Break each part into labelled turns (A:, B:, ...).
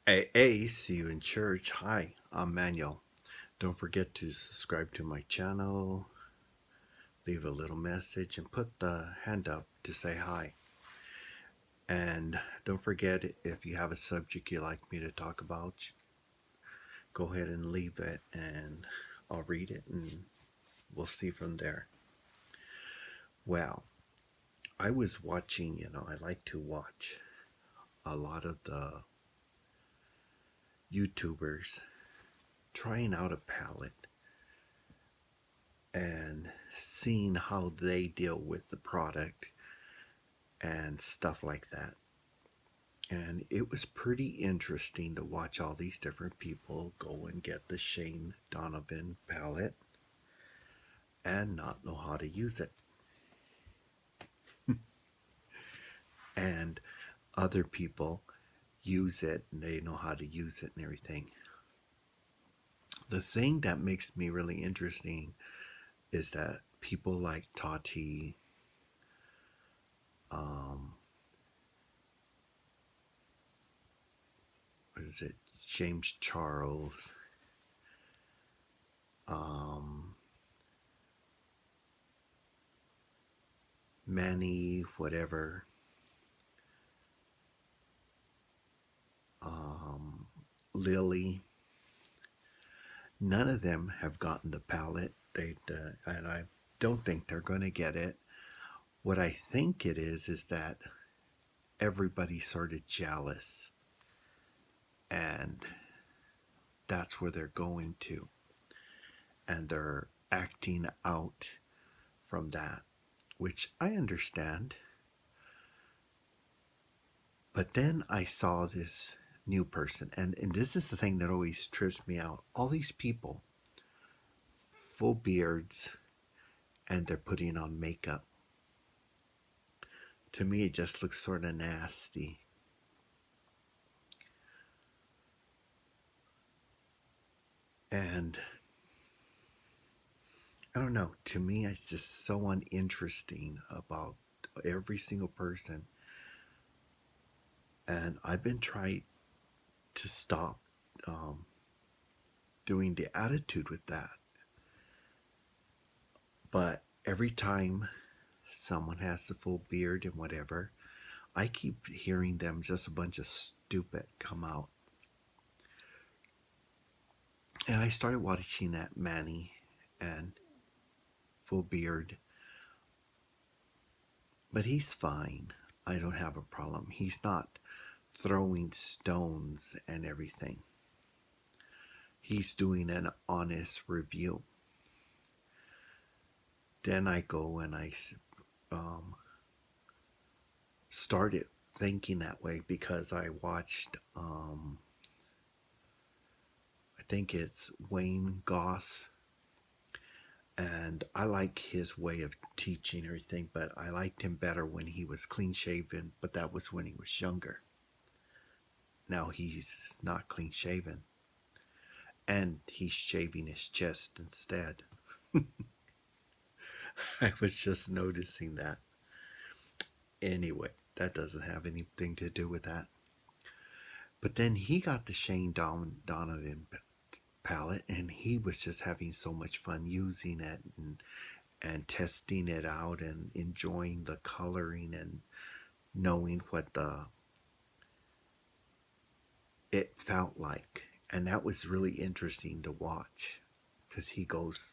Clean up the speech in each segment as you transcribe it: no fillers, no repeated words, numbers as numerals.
A: Hey, see you in church. Hi, I'm Manuel. Don't forget to subscribe to my channel, leave a little message, and put the hand up to say hi. And don't forget, if you have a subject you'd like me to talk about, go ahead and leave it and I'll read it and we'll see from there. Well, I was watching, I like to watch a lot of the YouTubers trying out a palette and seeing how they deal with the product and stuff like that. And it was pretty interesting to watch all these different people go and get the Shane Donovan palette and not know how to use it. And other people use it and they know how to use it and everything. The thing that makes me really interesting is that people like Tati, um, what is it, James Charles, um, Manny, whatever, Lily, none of them have gotten the palette. And I don't think they're going to get it. What I think it is that everybody's sort of jealous, and that's where they're going to, and they're acting out from that, which I understand. But then I saw this new person, and this is the thing that always trips me out. All these people, full beards, and they're putting on makeup. To me, it just looks sort of nasty. And I don't know, to me, it's just so uninteresting about every single person. And I've been trying to stop doing the attitude with that. But every time someone has the full beard and whatever, I keep hearing them just a bunch of stupid come out. And I started watching that Manny and full beard, but he's fine. I don't have a problem. He's not throwing stones and everything. He's doing an honest review. Then I go and I started thinking that way because I watched, I think it's Wayne Goss, and I like his way of teaching everything, but I liked him better when he was clean shaven, but that was when he was younger. Now he's not clean shaven, and he's shaving his chest instead. I was just noticing that. Anyway, that doesn't have anything to do with that. But then he got the Donovan palette, and he was just having so much fun using it and testing it out and enjoying the coloring and knowing what it felt like. And that was really interesting to watch because he goes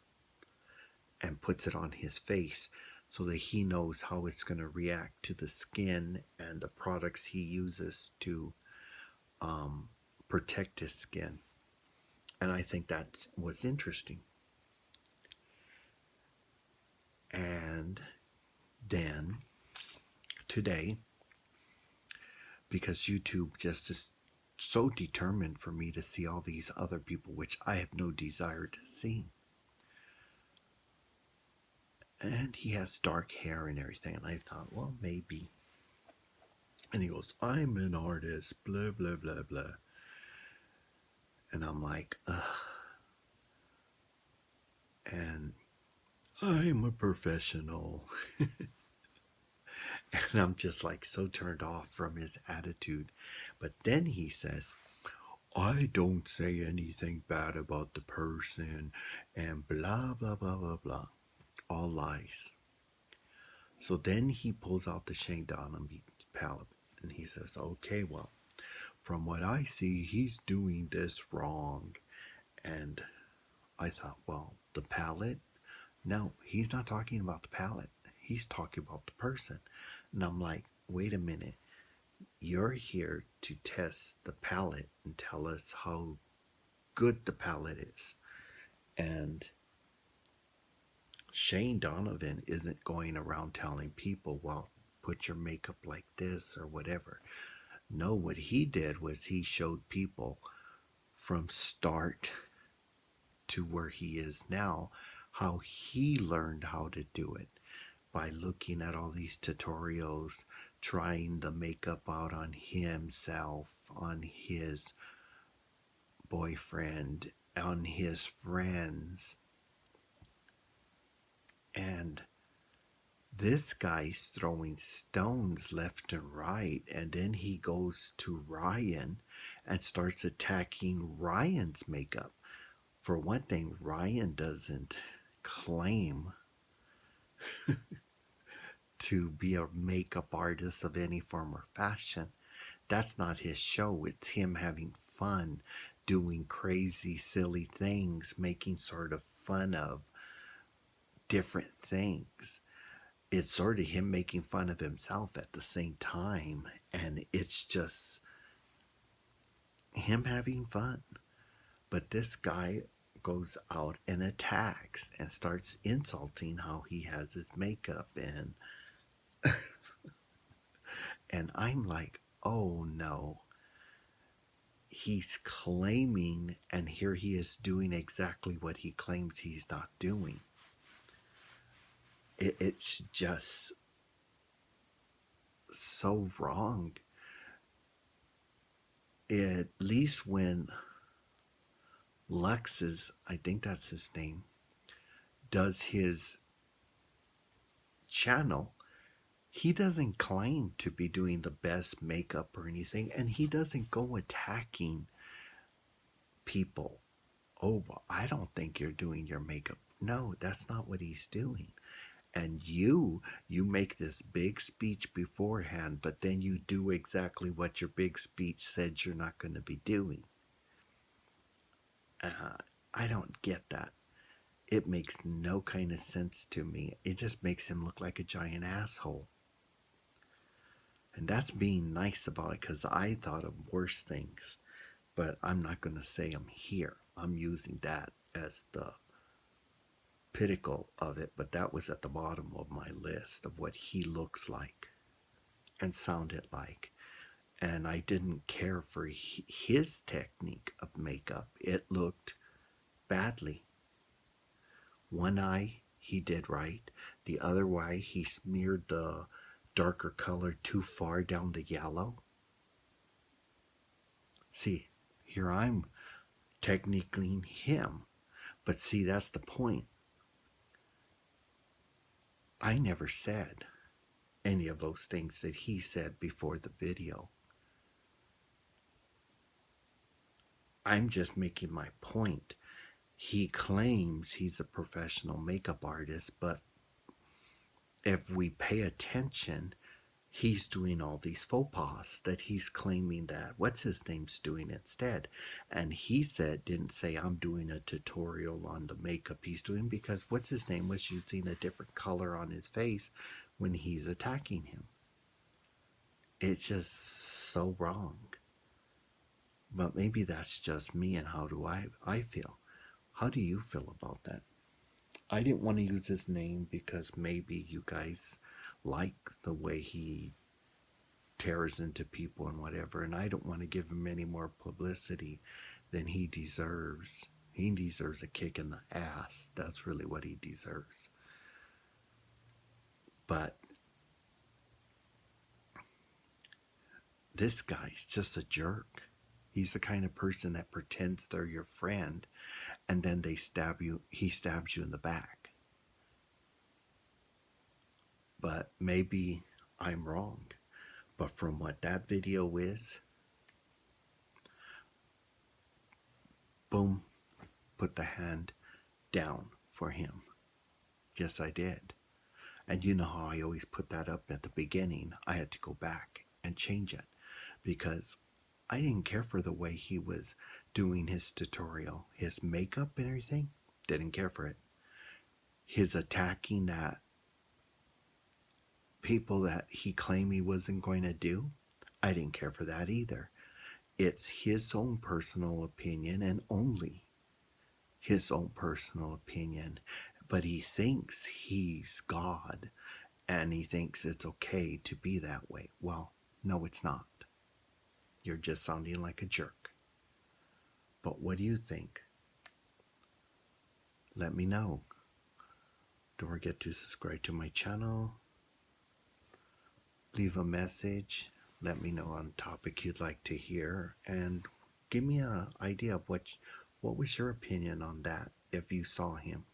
A: and puts it on his face so that he knows how it's going to react to the skin and the products he uses to protect his skin. And I think that was interesting. And then today, because YouTube just is so determined for me to see all these other people, which I have no desire to see. And he has dark hair and everything. And I thought, well, maybe. And he goes, I'm an artist, blah, blah, blah, blah. And I'm like, ugh. And I'm a professional. And I'm just like so turned off from his attitude. But then he says, I don't say anything bad about the person, and blah, blah, blah, blah, blah. All lies. So then he pulls out the Shane Donovan palette and he says, okay, well, from what I see, he's doing this wrong. And I thought, well, the palette? No, he's not talking about the palette. He's talking about the person. And I'm like, wait a minute. You're here to test the palette and tell us how good the palette is. And Shane Donovan isn't going around telling people, well, put your makeup like this or whatever. No, what he did was he showed people from start to where he is now how he learned how to do it by looking at all these tutorials, trying the makeup out on himself, on his boyfriend, on his friends. And this guy's throwing stones left and right, and then he goes to Ryan and starts attacking Ryan's makeup. For one thing, Ryan doesn't claim to be a makeup artist of any form or fashion. That's not his show. It's him having fun, doing crazy, silly things, making sort of fun of different things. It's sort of him making fun of himself at the same time, and it's just him having fun. But this guy goes out and attacks and starts insulting how he has his makeup, and I'm like, oh no. He's claiming, and here he is doing exactly what he claims he's not doing. It's just so wrong. At least when Lux's, I think that's his name, does his channel, he doesn't claim to be doing the best makeup or anything, and he doesn't go attacking people. Oh, well, I don't think you're doing your makeup. No, that's not what he's doing. And you make this big speech beforehand, but then you do exactly what your big speech said you're not going to be doing. I don't get that. It makes no kind of sense to me. It just makes him look like a giant asshole. And that's being nice about it, because I thought of worse things. But I'm not going to say them here. I'm using that as the pinnacle of it, but that was at the bottom of my list of what he looks like and sounded like. And I didn't care for his technique of makeup. It looked badly. One eye he did right. The other eye he smeared the darker color too far down the yellow. See, here I'm technically him. But see, that's the point. I never said any of those things that he said before the video. I'm just making my point. He claims he's a professional makeup artist, but if we pay attention, he's doing all these faux pas that he's claiming that what's his name's doing instead. And he didn't say I'm doing a tutorial on the makeup he's doing, because what's his name was using a different color on his face when he's attacking him. It's just so wrong. But maybe that's just me, and how do I feel? How do you feel about that? I didn't want to use his name because maybe you guys like the way he tears into people and whatever, and I don't want to give him any more publicity than he deserves. He deserves a kick in the ass. That's really what he deserves. But this guy's just a jerk. He's the kind of person that pretends they're your friend, and then he stabs you in the back. But maybe I'm wrong. But from what that video is, boom, put the hand down for him. Yes, I did. And you know how I always put that up at the beginning. I had to go back and change it because I didn't care for the way he was doing his tutorial, his makeup and everything. Didn't care for it. His attacking that people that he claimed he wasn't going to do, I didn't care for that either. It's his own personal opinion and only his own personal opinion. But he thinks he's God and he thinks it's okay to be that way. Well, no, it's not. You're just sounding like a jerk. But what do you think? Let me know. Don't forget to subscribe to my channel. Leave a message. Let me know on topic you'd like to hear. And give me an idea of what was your opinion on that if you saw him.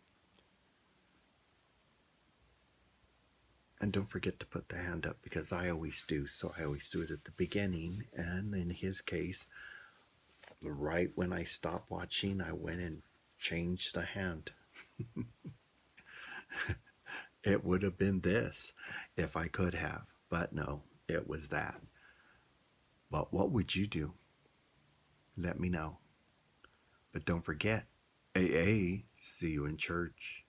A: And don't forget to put the hand up because I always do. So I always do it at the beginning. And in his case, right when I stopped watching, I went and changed the hand. It would have been this if I could have. But no, it was that. But what would you do? Let me know. But don't forget, AA, see you in church.